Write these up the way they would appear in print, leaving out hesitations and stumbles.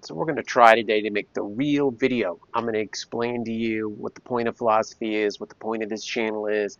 So we're going to try today to make the real video. I'm going to explain to you what the point of philosophy is, what the point of this channel is.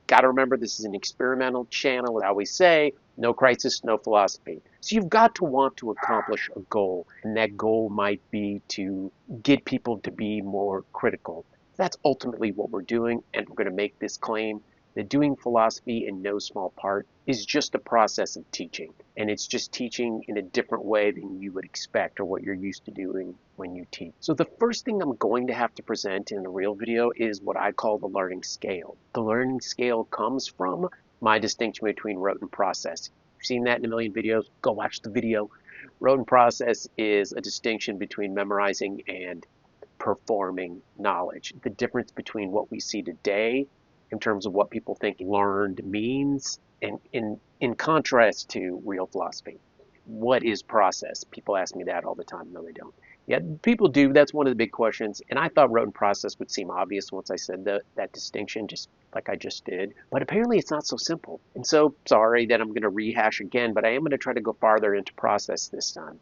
Got to remember this is an experimental channel. I always say, no crisis, no philosophy. So you've got to want to accomplish a goal, and that goal might be to get people to be more critical. That's ultimately what we're doing, and we're going to make this claim that doing philosophy in no small part is just a process of teaching. And it's just teaching in a different way than you would expect or what you're used to doing when you teach. So the first thing I'm going to have to present in a real video is what I call the learning scale. The learning scale comes from my distinction between rote and process. You've seen that in a million videos. Go watch the video. Rote and process is a distinction between memorizing and performing knowledge. The difference between what we see today in terms of what people think learned means, and in contrast to real philosophy. What is process? People ask me that all the time. No, they don't. Yeah, people do. That's one of the big questions. And I thought rote and process would seem obvious once I said that distinction, just like I just did. But apparently it's not so simple. And so, sorry that I'm going to rehash again, but I am going to try to go farther into process this time.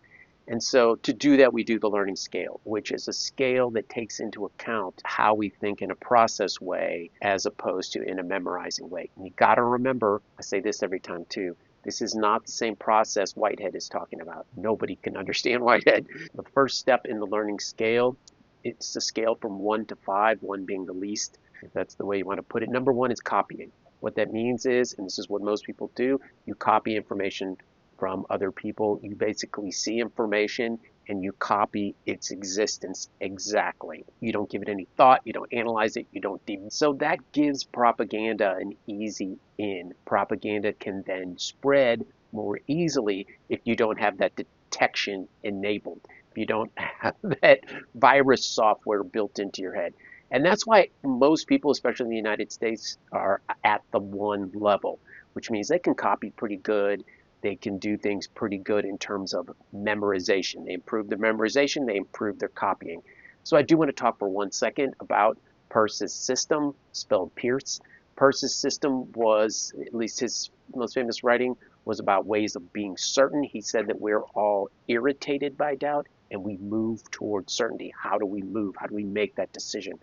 And so to do that, we do the learning scale, which is a scale that takes into account how we think in a process way as opposed to in a memorizing way. And you got to remember, I say this every time too, this is not the same process Whitehead is talking about. Nobody can understand Whitehead. The first step in the learning scale, it's a scale from 1 to 5, 1 being the least, if that's the way you want to put it. Number 1 is copying. What that means is, and this is what most people do, you copy information from other people. You basically see information and you copy its existence exactly. You don't give it any thought, you don't analyze it, you don't deep. So that gives propaganda an easy in. Propaganda can then spread more easily if you don't have that detection enabled, if you don't have that virus software built into your head. And that's why most people, especially in the United States, are at the 1 level, which means they can copy pretty good. They can do things pretty good in terms of memorization. They improve their memorization, they improve their copying. So I do want to talk for 1 second about Peirce's system, spelled Pierce. Peirce's system was, at least his most famous writing, was about ways of being certain. He said that we're all irritated by doubt and we move towards certainty. How do we move? How do we make that decision?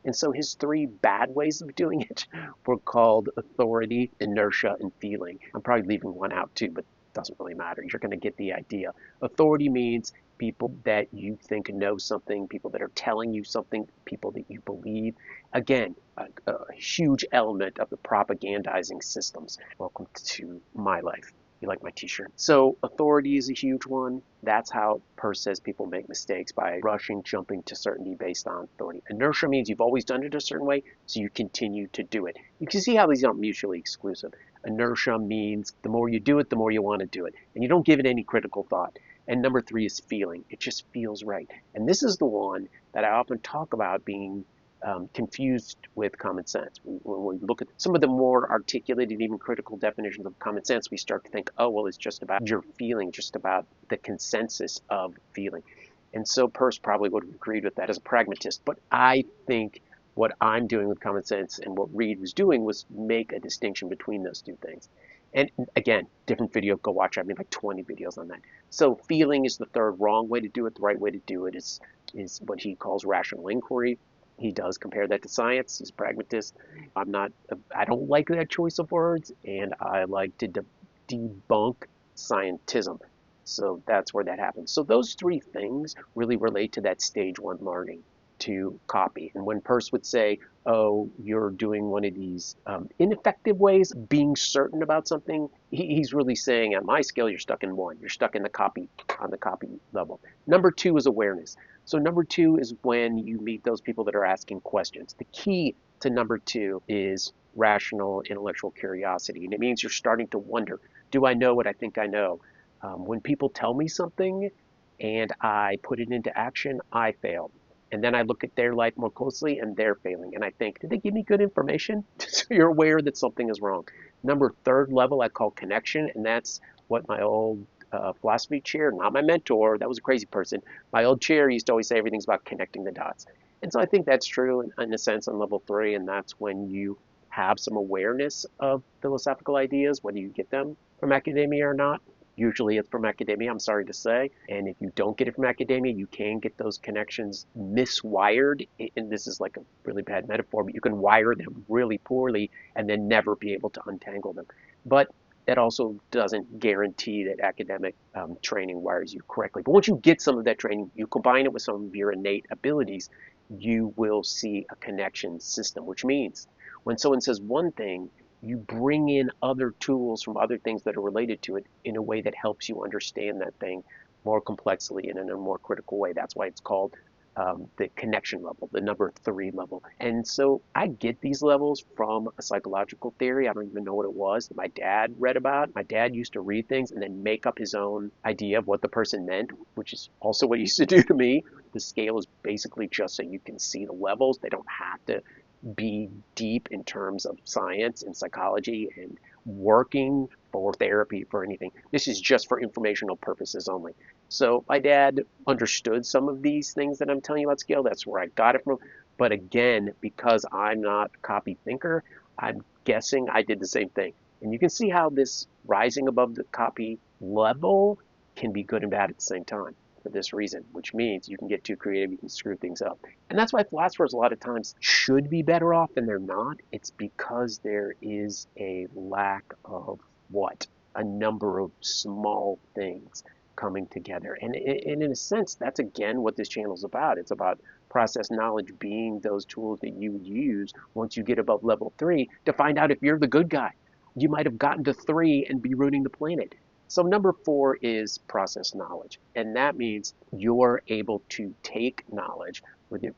And so his 3 bad ways of doing it were called authority, inertia, and feeling. I'm probably leaving one out too, but it doesn't really matter. You're going to get the idea. Authority means people that you think know something, people that are telling you something, people that you believe. Again, a huge element of the propagandizing systems. Welcome to my life. You like my t-shirt. So authority is a huge one. That's how Peirce says people make mistakes, by rushing, jumping to certainty based on authority. Inertia means you've always done it a certain way, so you continue to do it. You can see how these aren't mutually exclusive. Inertia means the more you do it, the more you want to do it, and you don't give it any critical thought. And number 3 is feeling. It just feels right. And this is the one that I often talk about being confused with common sense. When we look at some of the more articulated, even critical definitions of common sense, we start to think, oh, well, it's just about your feeling, just about the consensus of feeling. And so Peirce probably would have agreed with that as a pragmatist. But I think what I'm doing with common sense and what Reed was doing was make a distinction between those 2 things. And again, different video, go watch. I made like 20 videos on that. So feeling is the 3rd wrong way to do it. The right way to do it is what he calls rational inquiry. He does compare that to science. He's a pragmatist. I don't like that choice of words, and I like to debunk scientism. So that's where that happens. So those 3 things really relate to that stage 1 learning, to copy. And when Peirce would say, oh, you're doing one of these ineffective ways, being certain about something, he's really saying at my scale, you're stuck in 1. You're stuck in the copy, on the copy level. Number 2 is awareness. So number 2 is when you meet those people that are asking questions. The key to number 2 is rational intellectual curiosity. And it means you're starting to wonder, do I know what I think I know? When people tell me something and I put it into action, I fail. And then I look at their life more closely and they're failing. And I think, did they give me good information? So you're aware that something is wrong. Number 3rd level I call connection. And that's what my old philosophy chair, not my mentor, that was a crazy person. My old chair used to always say everything's about connecting the dots. And so I think that's true in a sense on level 3. And that's when you have some awareness of philosophical ideas, whether you get them from academia or not. Usually it's from academia, I'm sorry to say. And if you don't get it from academia, you can get those connections miswired. And this is like a really bad metaphor, but you can wire them really poorly and then never be able to untangle them. But that also doesn't guarantee that academic training wires you correctly. But once you get some of that training, you combine it with some of your innate abilities, you will see a connection system, which means when someone says one thing, you bring in other tools from other things that are related to it in a way that helps you understand that thing more complexly and in a more critical way. That's why it's called the connection level, the number 3 level. And so I get these levels from a psychological theory. I don't even know what it was that my dad read about. My dad used to read things and then make up his own idea of what the person meant, which is also what he used to do to me. The scale is basically just so you can see the levels. They don't have to be deep in terms of science and psychology and working for therapy for anything. This is just for informational purposes only. So my dad understood some of these things that I'm telling you about scale. That's where I got it from. But again, because I'm not a copy thinker, I'm guessing I did the same thing. And you can see how this rising above the copy level can be good and bad at the same time for this reason, which means you can get too creative, you can screw things up. And that's why philosophers a lot of times should be better off than they're not. It's because there is a lack of what? A number of small things coming together. And in a sense, that's again what this channel is about. It's about process knowledge being those tools that you would use once you get above level 3 to find out if you're the good guy. You might have gotten to 3 and be ruining the planet. So number 4 is process knowledge. And that means you're able to take knowledge,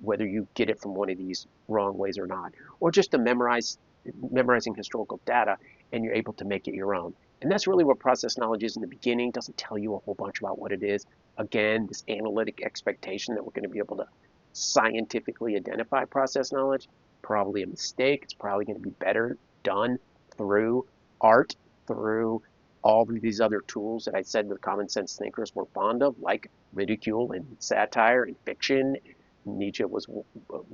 whether you get it from one of these wrong ways or not, or just to memorizing historical data, and you're able to make it your own. And that's really what process knowledge is in the beginning. It doesn't tell you a whole bunch about what it is. Again, this analytic expectation that we're going to be able to scientifically identify process knowledge, probably a mistake. It's probably going to be better done through art, through all of these other tools that I said the common sense thinkers were fond of, like ridicule and satire and fiction. Nietzsche was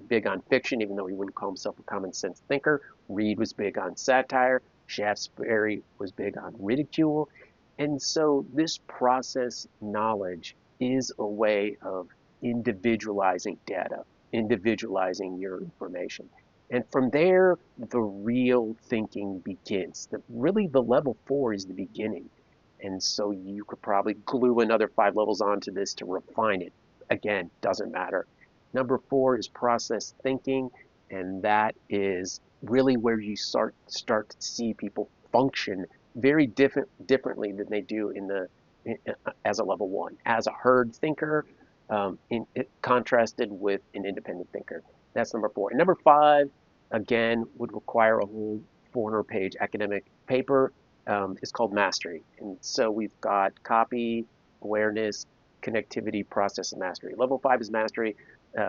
big on fiction, even though he wouldn't call himself a common sense thinker. Reid was big on satire. Shaftesbury was big on ridicule. And so this process knowledge is a way of individualizing data, individualizing your information. And from there, the real thinking begins. Really, the level 4 is the beginning. And so you could probably glue another 5 levels onto this to refine it. Again, doesn't matter. Number 4 is process thinking, and that is really where you start to see people function very differently than they do as a level 1, as a herd thinker, contrasted with an independent thinker. That's number 4. And number 5, again, would require a whole 400-page academic paper. It's called mastery. And so we've got copy, awareness, connectivity, process, and mastery. Level 5 is mastery.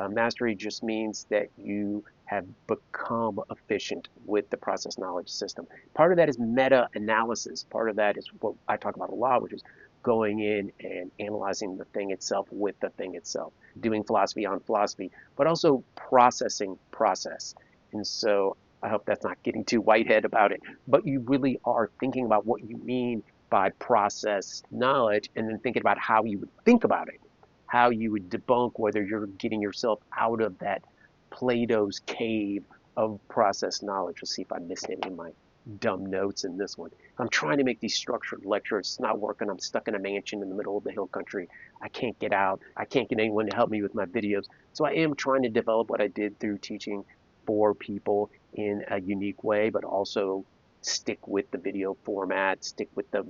Mastery just means that you have become efficient with the process knowledge system. Part of that is meta-analysis. Part of that is what I talk about a lot, which is going in and analyzing the thing itself with the thing itself, doing philosophy on philosophy, but also processing process. And so I hope that's not getting too whitehead about it, but you really are thinking about what you mean by process knowledge and then thinking about how you would think about it, how you would debunk whether you're getting yourself out of that Plato's cave of process knowledge. Let's see if I missed any of my dumb notes in this one. I'm trying to make these structured lectures. It's not working. I'm stuck in a mansion in the middle of the hill country. I can't get out. I can't get anyone to help me with my videos. So I am trying to develop what I did through teaching for people in a unique way, but also stick with the video format, stick with the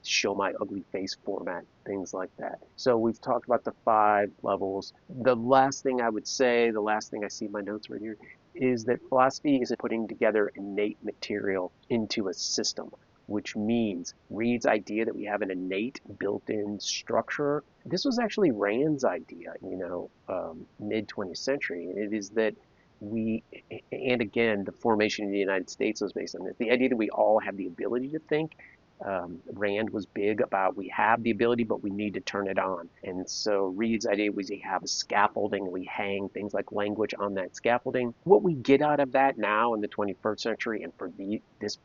show my ugly face format, things like that. So we've talked about the 5 levels. The last thing I would say, the last thing I see in my notes right here, is that philosophy is putting together innate material into a system, which means Reid's idea that we have an innate built-in structure. This was actually Rand's idea, mid-20th century. And it is that and again, the formation of the United States was based on this. The idea that we all have the ability to think. Rand was big about we have the ability, but we need to turn it on. And so Reid's idea was we have a scaffolding, we hang things like language on that scaffolding. What we get out of that now in the 21st century and for this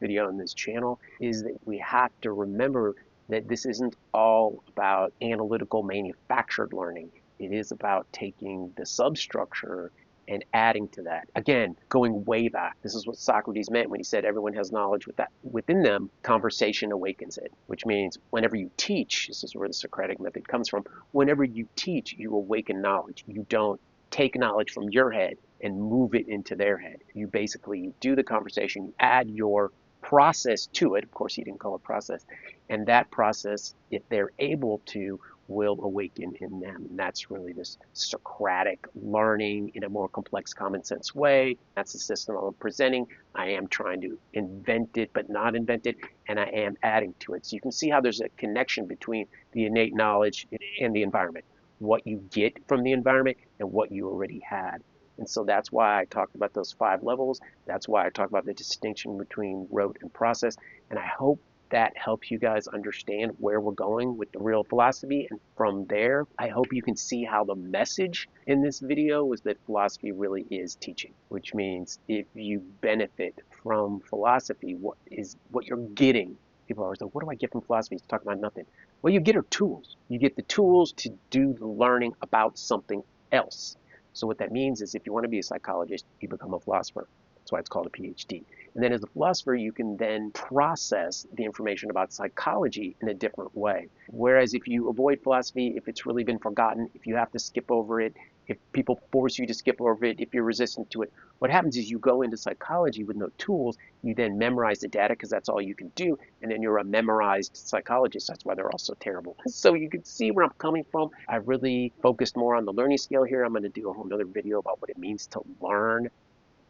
video and this channel is that we have to remember that this isn't all about analytical manufactured learning. It is about taking the substructure and adding to that. Again, going way back. This is what Socrates meant when he said everyone has knowledge within them, conversation awakens it, which means whenever you teach, this is where the Socratic method comes from, whenever you teach, you awaken knowledge. You don't take knowledge from your head and move it into their head. You basically do the conversation, you add your process to it. Of course, he didn't call it process. And that process, if they're able to, will awaken in them. And that's really this Socratic learning in a more complex, common sense way. That's the system I'm presenting. I am trying to invent it, but not invent it, and I am adding to it. So you can see how there's a connection between the innate knowledge and the environment, what you get from the environment and what you already had. And so that's why I talked about those 5 levels. That's why I talk about the distinction between rote and process. And I hope that helps you guys understand where we're going with the real philosophy. And from there, I hope you can see how the message in this video was that philosophy really is teaching, which means if you benefit from philosophy, what you're getting. People are always like, what do I get from philosophy? It's talking about nothing. What you get are tools. You get the tools to do the learning about something else. So what that means is if you want to be a psychologist, you become a philosopher. That's why it's called a PhD. And then as a philosopher, you can then process the information about psychology in a different way. Whereas if you avoid philosophy, if it's really been forgotten, if you have to skip over it, if people force you to skip over it, if you're resistant to it, what happens is you go into psychology with no tools, you then memorize the data because that's all you can do, and then you're a memorized psychologist. That's why they're all so terrible. So you can see where I'm coming from. I really focused more on the learning scale here. I'm going to do a whole nother video about what it means to learn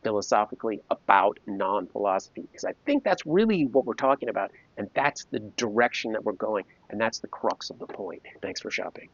philosophically about non-philosophy, because I think that's really what we're talking about, and that's the direction that we're going, and that's the crux of the point. Thanks for shopping.